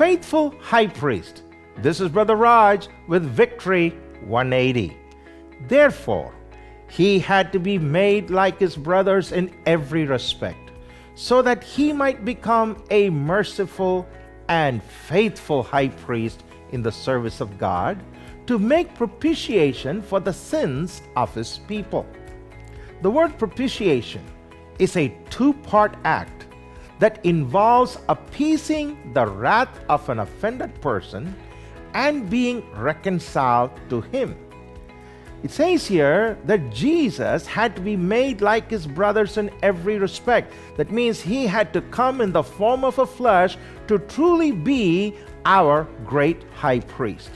faithful high priest. This is Brother Raj with Victory 180. Therefore, he had to be made like his brothers in every respect, so that he might become a merciful and faithful high priest in the service of God, to make propitiation for the sins of his people. The word propitiation is a two-part act that involves appeasing the wrath of an offended person and being reconciled to him. It says here that Jesus had to be made like his brothers in every respect. That means he had to come in the form of a flesh to truly be our great high priest.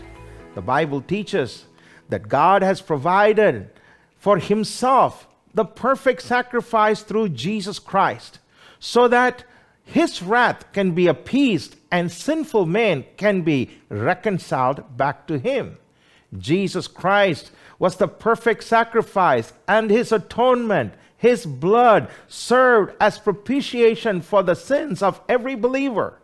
The Bible teaches that God has provided for himself the perfect sacrifice through Jesus Christ, so that his wrath can be appeased and sinful men can be reconciled back to him. Jesus Christ was the perfect sacrifice, and his atonement, his blood, served as propitiation for the sins of every believer.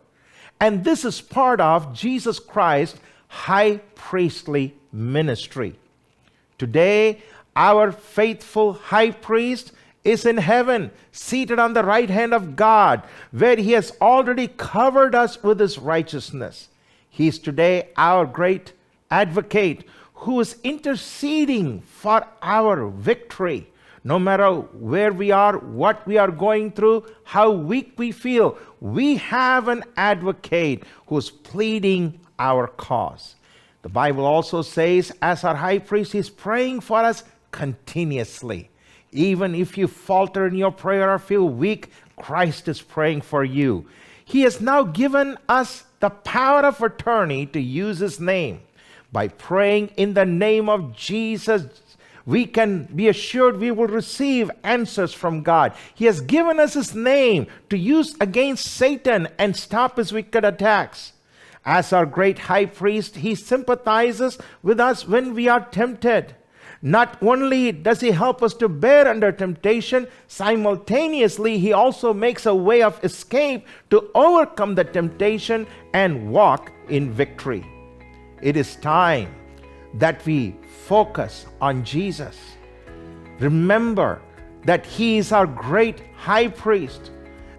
And this is part of Jesus Christ's high priestly ministry. Today, our faithful high priest is in heaven, seated on the right hand of God, where he has already covered us with his righteousness. He is today our great advocate, who is interceding for our victory. No matter where we are, what we are going through, how weak we feel, we have an advocate who is pleading our cause. The Bible also says, as our high priest, he is praying for us continuously. Even if you falter in your prayer or feel weak, Christ is praying for you. He has now given us the power of attorney to use his name. By praying in the name of Jesus, we can be assured we will receive answers from God. He has given us his name to use against Satan and stop his wicked attacks. As our great high priest, he sympathizes with us when we are tempted. Not only does he help us to bear under temptation, simultaneously he also makes a way of escape to overcome the temptation and walk in victory. It is time that we focus on Jesus. Remember that he is our great high priest,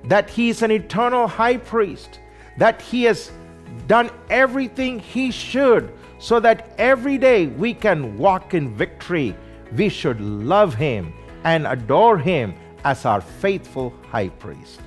that he is an eternal high priest, that he has done everything he should so that every day we can walk in victory. We should love him and adore him as our faithful high priest.